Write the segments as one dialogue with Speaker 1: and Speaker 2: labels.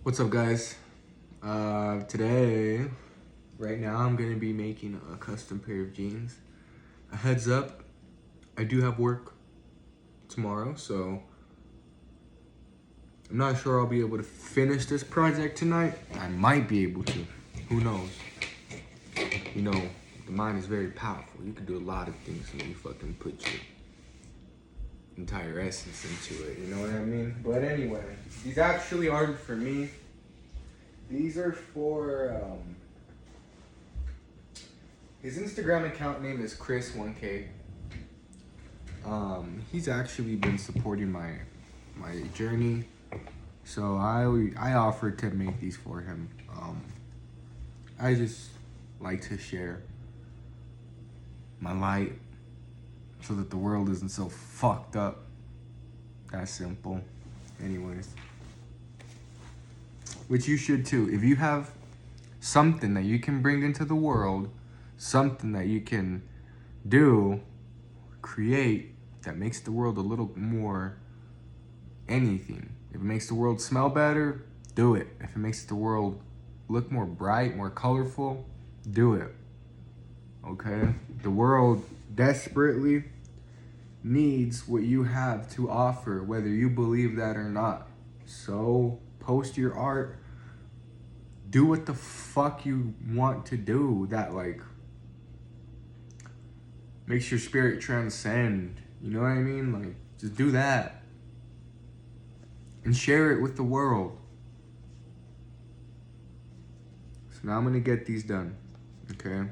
Speaker 1: What's up, guys? Today, right now, I'm gonna be making a custom pair of jeans. A heads up, I do have work tomorrow, so I'm not sure I'll be able to finish this project tonight. I might be able to. Who knows? You know, the mind is very powerful. You can do a lot of things when you fucking put your entire essence into it. You know what I mean? But anyway, these actually aren't for me. These are for his Instagram account name is Chris1K. He's actually been supporting my journey, so I offered to make these for him. I just like to share my light so that the world isn't so fucked up. That's simple. Anyways, which you should too. If you have something that you can bring into the world, something that you can do, create, that makes the world a little more anything. If it makes the world smell better, do it. If it makes the world look more bright, more colorful, do it. Okay? The world desperately needs what you have to offer, whether you believe that or not. So post your art. Do what the fuck you want to do that makes your spirit transcend. You know what I mean? Like, just do that. And share it with the world. So now I'm gonna get these done, okay?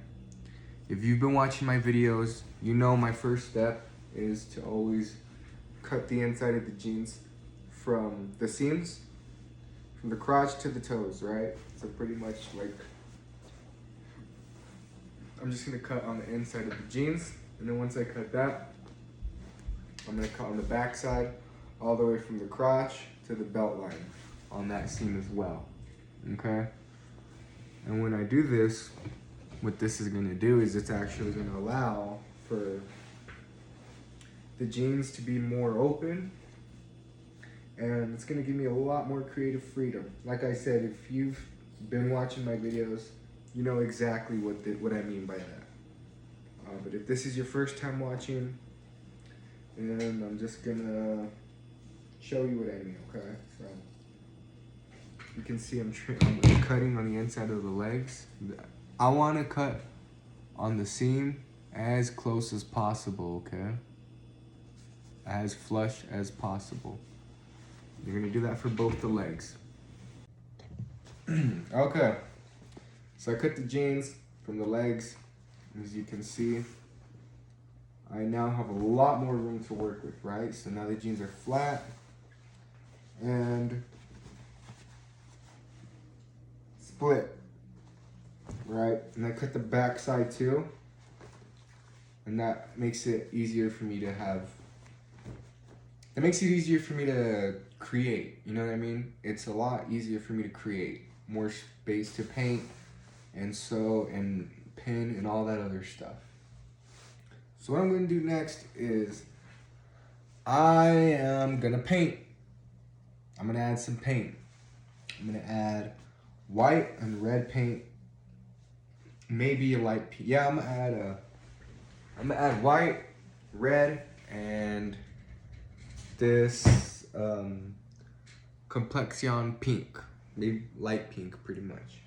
Speaker 1: If you've been watching my videos, you know my first step is to always cut the inside of the jeans from the seams, from the crotch to the toes, right? So pretty much like, I'm just gonna cut on the inside of the jeans, and then once I cut that, I'm gonna cut on the back side, all the way from the crotch to the belt line on that seam as well, okay? And when I do this, what this is gonna do is it's actually gonna allow for the jeans to be more open, and it's gonna give me a lot more creative freedom. Like I said, if you've been watching my videos, you know exactly what I mean by that. But if this is your first time watching, then I'm just gonna show you what I mean, okay? So you can see I'm cutting on the inside of the legs. I want to cut on the seam as close as possible, okay? As flush as possible. You're gonna do that for both the legs. Okay, so I cut the jeans from the legs. As you can see, I now have a lot more room to work with, right? So now the jeans are flat and split, right? And I cut the back side too, and that makes it easier for me to create, you know what I mean? It's a lot easier for me to create, more space to paint and sew and pin and all that other stuff. So what I'm gonna do next is I am gonna paint. I'm gonna add some paint. I'm gonna add white and red paint. Maybe a light pink. Yeah, I'm gonna add white, red, and this complexion pink. Maybe light pink, pretty much.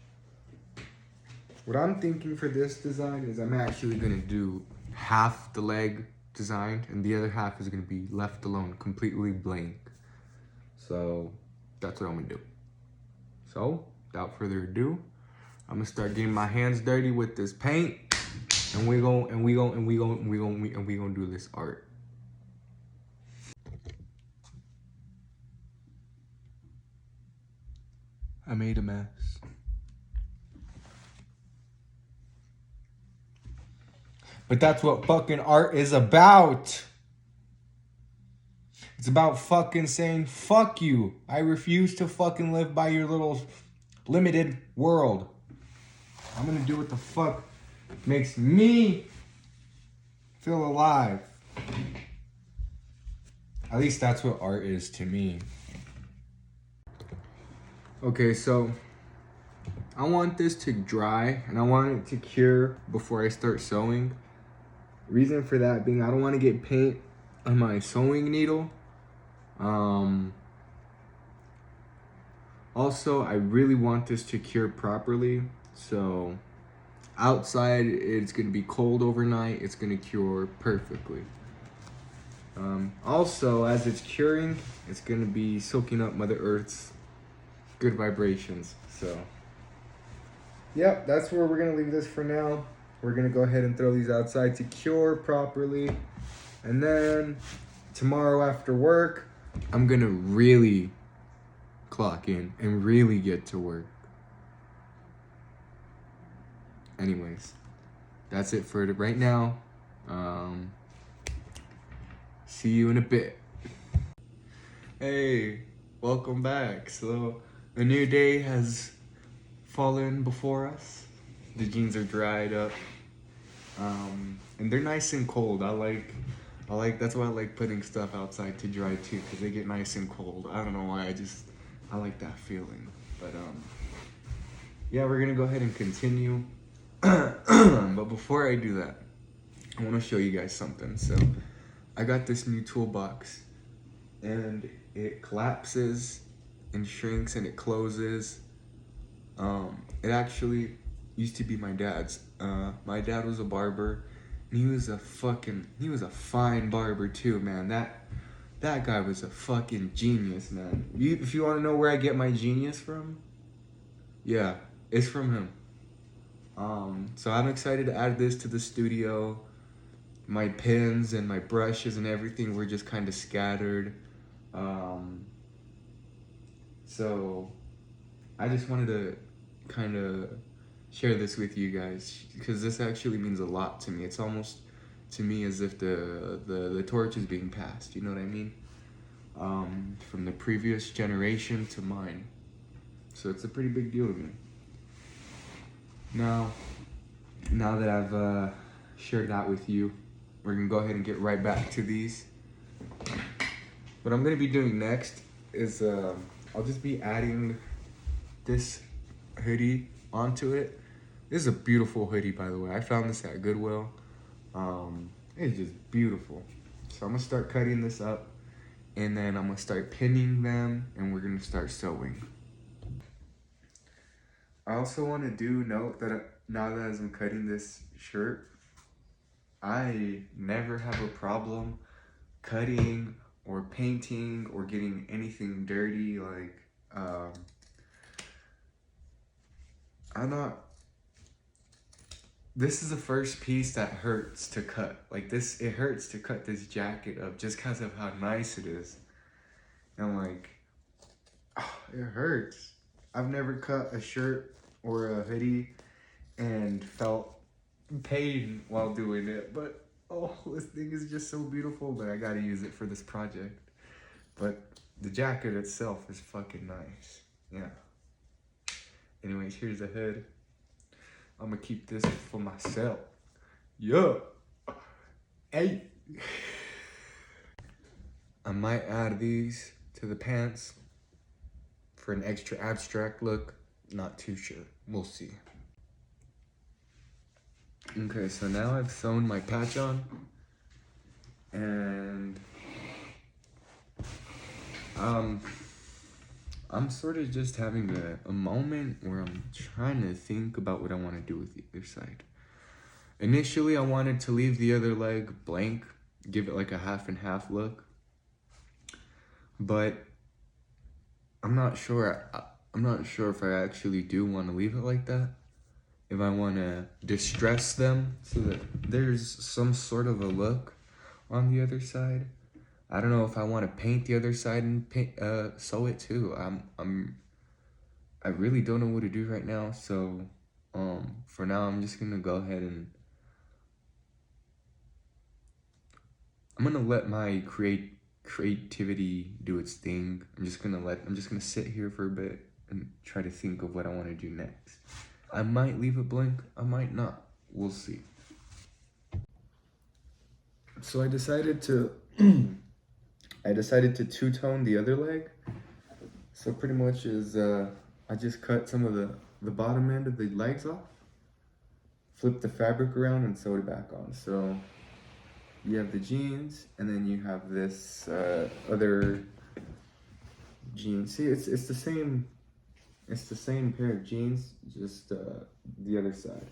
Speaker 1: What I'm thinking for this design is I'm actually gonna do half the leg designed and the other half is gonna be left alone, completely blank. So that's what I'm gonna do. So without further ado, I'm gonna start getting my hands dirty with this paint, and we gonna do this art. I made a mess. But that's what fucking art is about. It's about fucking saying, fuck you. I refuse to fucking live by your little limited world. I'm gonna do what the fuck makes me feel alive. At least that's what art is to me. Okay, so I want this to dry and I want it to cure before I start sewing. Reason for that being I don't want to get paint on my sewing needle. Also, I really want this to cure properly. So outside, it's gonna be cold overnight. It's gonna cure perfectly. Also, as it's curing, it's gonna be soaking up Mother Earth's good vibrations. So, yep, that's where we're gonna leave this for now. We're gonna go ahead and throw these outside to cure properly. And then tomorrow after work, I'm gonna really clock in and really get to work. Anyways, that's it for right now. See you in a bit. Hey, welcome back. So a new day has fallen before us. The jeans are dried up, and they're nice and cold. I like. That's why I like putting stuff outside to dry too, because they get nice and cold. I don't know why. I like that feeling. But yeah, we're gonna go ahead and continue. But before I do that, I want to show you guys something. So I got this new toolbox, and it collapses and shrinks and it closes. It actually used to be my dad's. My dad was a barber, and he was a fine barber too, man. That guy was a fucking genius, man. If you want to know where I get my genius from, yeah, it's from him. So I'm excited to add this to the studio. My pens and my brushes and everything were just kind of scattered. So I just wanted to kind of share this with you guys, because this actually means a lot to me. It's almost to me as if the torch is being passed, you know what I mean? From the previous generation to mine. So it's a pretty big deal to me. Now that I've shared that with you, we're gonna go ahead and get right back to these. What I'm gonna be doing next is I'll just be adding this hoodie onto it. This is a beautiful hoodie, by the way. I found this at Goodwill. It's just beautiful. So I'm gonna start cutting this up, and then I'm gonna start pinning them, and we're gonna start sewing. I also want to note that now that as I'm cutting this shirt, I never have a problem cutting or painting or getting anything dirty. Like, this is the first piece that hurts to cut. Like this, it hurts to cut this jacket up just because of how nice it is. And like, oh, it hurts. I've never cut a shirt or a hoodie and felt pain while doing it, but oh, this thing is just so beautiful, but I gotta use it for this project. But the jacket itself is fucking nice. Yeah. Anyways, here's the hood. I'm gonna keep this for myself. Yeah. Hey. I might add these to the pants for an extra abstract look. Not too sure. We'll see. Okay, so now I've sewn my patch on, and I'm sort of just having a moment where I'm trying to think about what I want to do with the other side. Initially, I wanted to leave the other leg blank, give it like a half and half look, but I'm not sure. I'm not sure if I actually do want to leave it like that. If I want to distress them so that there's some sort of a look on the other side. I don't know if I want to paint the other side and sew it too. I really don't know what to do right now. So for now, I'm just gonna go ahead and I'm gonna let my creativity do its thing. I'm just gonna sit here for a bit and try to think of what I want to do next. I might leave it blank, I might not. We'll see. So I decided to two-tone the other leg. So pretty much is I just cut some of the bottom end of the legs off, flipped the fabric around, and sewed it back on. So you have the jeans, and then you have this other jeans. See, it's the same. It's the same pair of jeans, just the other side.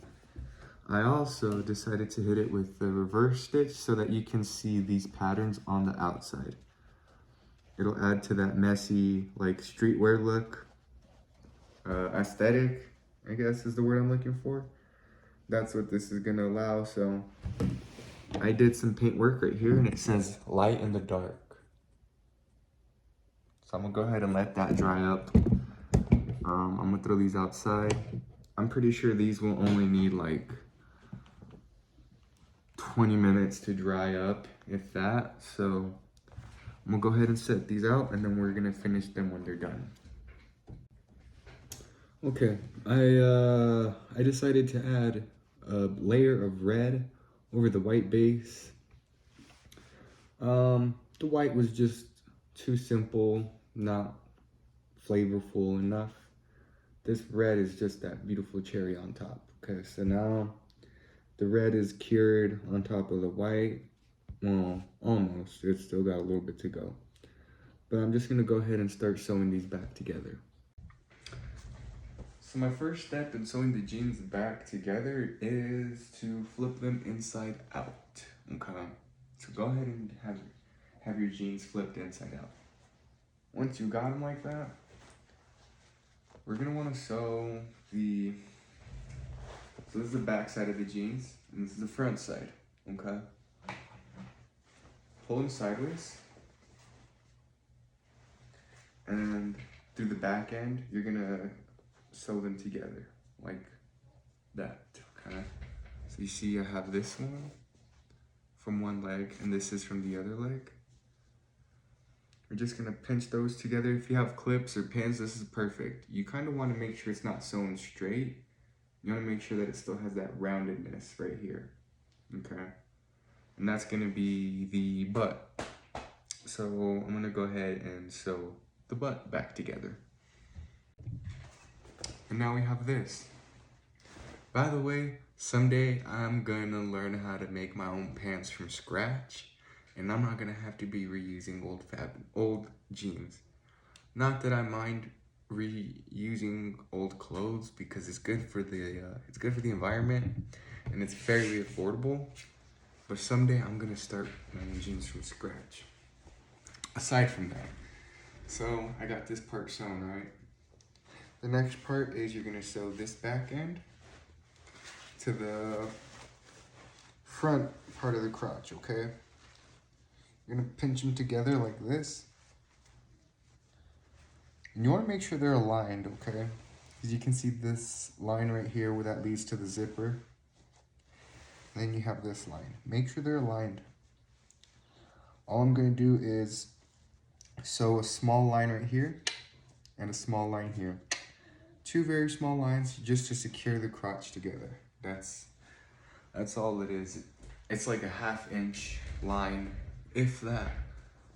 Speaker 1: I also decided to hit it with the reverse stitch so that you can see these patterns on the outside. It'll add to that messy, like, streetwear look, aesthetic, I guess is the word I'm looking for. That's what this is gonna allow. So I did some paint work right here, and it says light in the dark. So I'm gonna go ahead and let that dry up. I'm gonna throw these outside. I'm pretty sure these will only need like 20 minutes to dry up, if that. So I'm gonna go ahead and set these out, and then we're gonna finish them when they're done. Okay, I decided to add a layer of red over the white base. The white was just too simple, not flavorful enough. This red is just that beautiful cherry on top. Okay, so now the red is cured on top of the white. Well, almost. It's still got a little bit to go. But I'm just gonna go ahead and start sewing these back together. So my first step in sewing the jeans back together is to flip them inside out. Okay, so go ahead and have your jeans flipped inside out. Once you got them like that, we're gonna want to sew the. So this is the back side of the jeans, and this is the front side. Okay. Pull them sideways, and through the back end, you're gonna sew them together like that. Okay. So you see, I have this one from one leg, and this is from the other leg. We're just gonna pinch those together. If you have clips or pins, this is perfect. You kind of want to make sure it's not sewn straight. You want to make sure that it still has that roundedness right here. Okay. And that's gonna be the butt. So I'm gonna go ahead and sew the butt back together. And now we have this. By the way, someday I'm gonna learn how to make my own pants from scratch, and I'm not gonna have to be reusing old jeans. Not that I mind reusing old clothes, because it's good for the environment, and it's fairly affordable. But someday I'm gonna start my own jeans from scratch. Aside from that, so I got this part sewn, right? The next part is you're gonna sew this back end to the front part of the crotch, okay? You're gonna pinch them together like this. And you wanna make sure they're aligned, okay? Because you can see this line right here where that leads to the zipper. And then you have this line. Make sure they're aligned. All I'm gonna do is sew a small line right here and a small line here. Two very small lines just to secure the crotch together. That's all it is. It's like a 1/2 inch line, if that.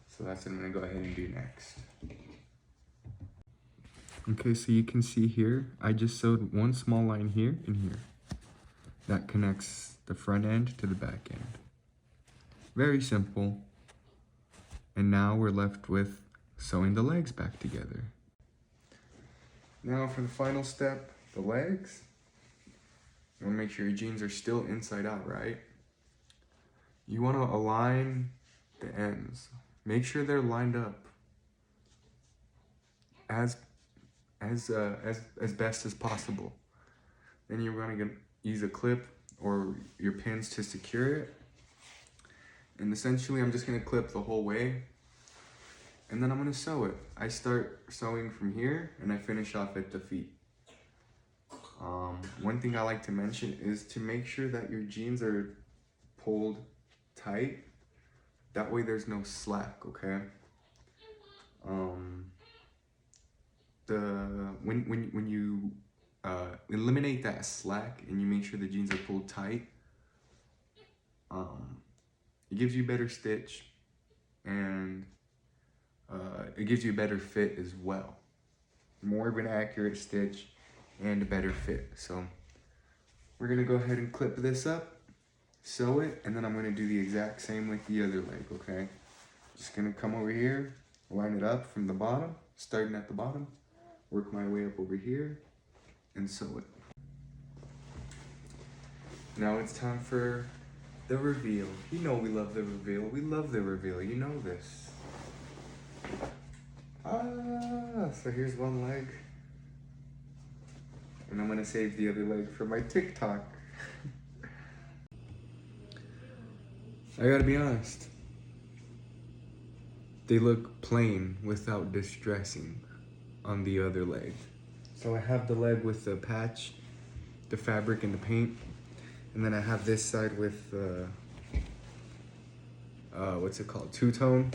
Speaker 1: So that's what I'm gonna go ahead and do next. Okay, so you can see here, I just sewed one small line here and here. That connects the front end to the back end. Very simple. And now we're left with sewing the legs back together. Now for the final step, the legs. You wanna make sure your jeans are still inside out, right? You wanna align the ends. Make sure they're lined up as best as possible. Then you're gonna use a clip or your pins to secure it. And essentially I'm just gonna clip the whole way, and then I'm gonna sew it. I start sewing from here and I finish off at the feet. One thing I like to mention is to make sure that your jeans are pulled tight. That way there's no slack, okay? When you eliminate that slack and you make sure the jeans are pulled tight, it gives you a better stitch, and it gives you a better fit as well. more of an accurate stitch and a better fit. So we're gonna go ahead and clip this up, sew it, and then I'm gonna do the exact same with the other leg, okay? Just gonna come over here, line it up from the bottom, starting at the bottom, work my way up over here, and sew it. Now it's time for the reveal. You know we love the reveal. We love the reveal. You know this. So here's one leg. And I'm gonna save the other leg for my TikTok. I gotta be honest. They look plain without distressing on the other leg. So I have the leg with the patch, the fabric, and the paint. And then I have this side with, what's it called, two-tone.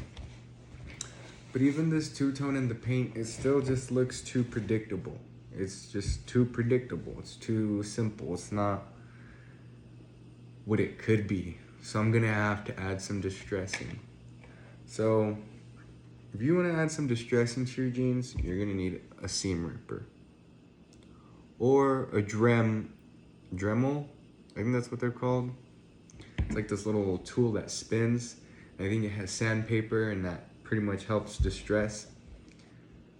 Speaker 1: But even this two-tone and the paint, it still just looks too predictable. It's just too predictable. It's too simple. It's not what it could be. So I'm gonna have to add some distressing. So if you wanna add some distressing to your jeans, you're gonna need a seam ripper. Or a Dremel. I think that's what they're called. It's like this little tool that spins. I think it has sandpaper and that pretty much helps distress.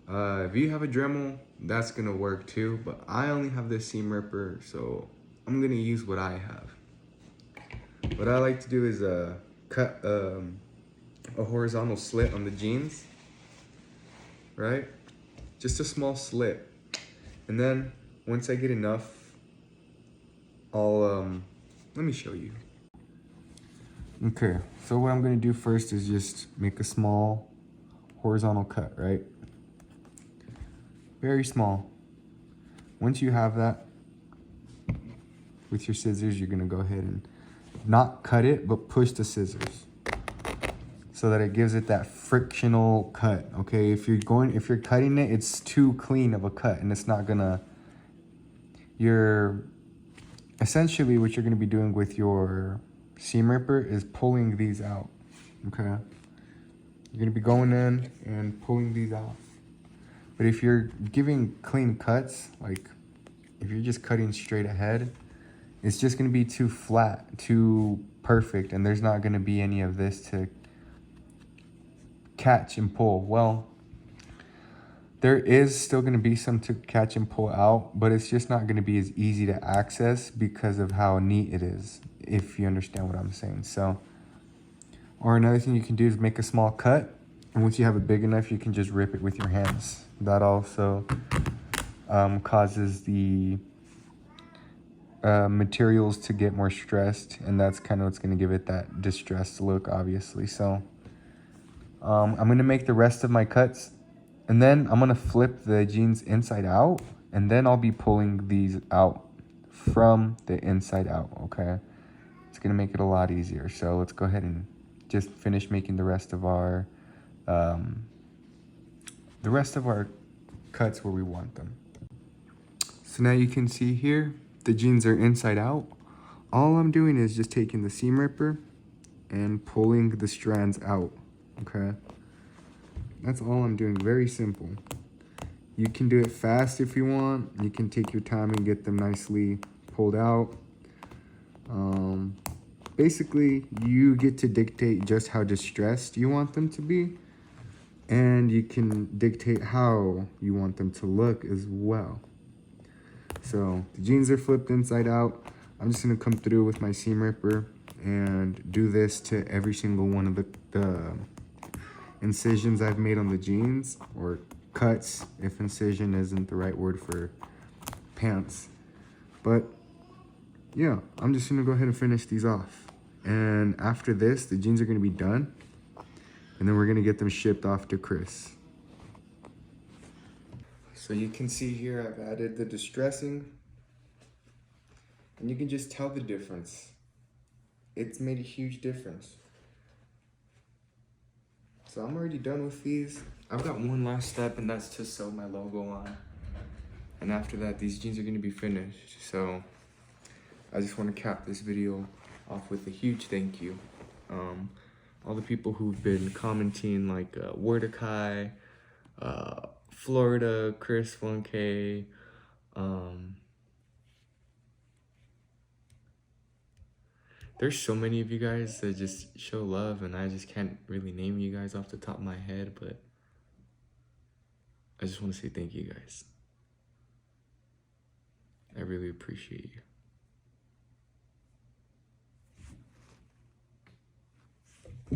Speaker 1: If you have a Dremel, that's gonna work too, but I only have this seam ripper, so I'm gonna use what I have. What I like to do is cut a horizontal slit on the jeans, right? Just a small slit. And then once I get enough, I'll, let me show you. Okay, so what I'm gonna do first is just make a small horizontal cut, right? Very small. Once you have that, with your scissors, you're gonna go ahead and not cut it, but push the scissors so that it gives it that frictional cut, okay? If you're cutting it, it's too clean of a cut and it's not gonna, essentially what you're gonna be doing with your seam ripper is pulling these out, okay? You're gonna be going in and pulling these off. But if you're giving clean cuts, like if you're just cutting straight ahead, it's just gonna be too flat, too perfect, and there's not gonna be any of this to catch and pull. Well, there is still gonna be some to catch and pull out, but it's just not gonna be as easy to access because of how neat it is, if you understand what I'm saying. So, or another thing you can do is make a small cut, and once you have it big enough, you can just rip it with your hands. That also causes the materials to get more stressed, and that's kind of what's gonna give it that distressed look, obviously. So I'm gonna make the rest of my cuts, and then I'm gonna flip the jeans inside out, and then I'll be pulling these out from the inside out, okay? It's gonna make it a lot easier. So let's go ahead and just finish making the rest of our cuts where we want them. So now you can see here, the jeans are inside out. All I'm doing is just taking the seam ripper and pulling the strands out, okay? That's all I'm doing, very simple. You can do it fast if you want. You can take your time and get them nicely pulled out. Basically, you get to dictate just how distressed you want them to be, and you can dictate how you want them to look as well. So the jeans are flipped inside out. I'm just gonna come through with my seam ripper and do this to every single one of the incisions I've made on the jeans, or cuts, if incision isn't the right word for pants. But yeah, I'm just gonna go ahead and finish these off. And after this, the jeans are gonna be done, and then we're gonna get them shipped off to Chris. So you can see here I've added the distressing, and you can just tell the difference. It's made a huge difference. So I'm already done with these. I've got one last step, and that's to sew my logo on. And after that, these jeans are gonna be finished. So I just wanna cap this video off with a huge thank you. All the people who've been commenting, like Wordakai,
Speaker 2: Florida, Chris 1K, there's so many of you guys that just show love, and I just can't really name you guys off the top of my head, but I just want to say thank you guys. I really appreciate you.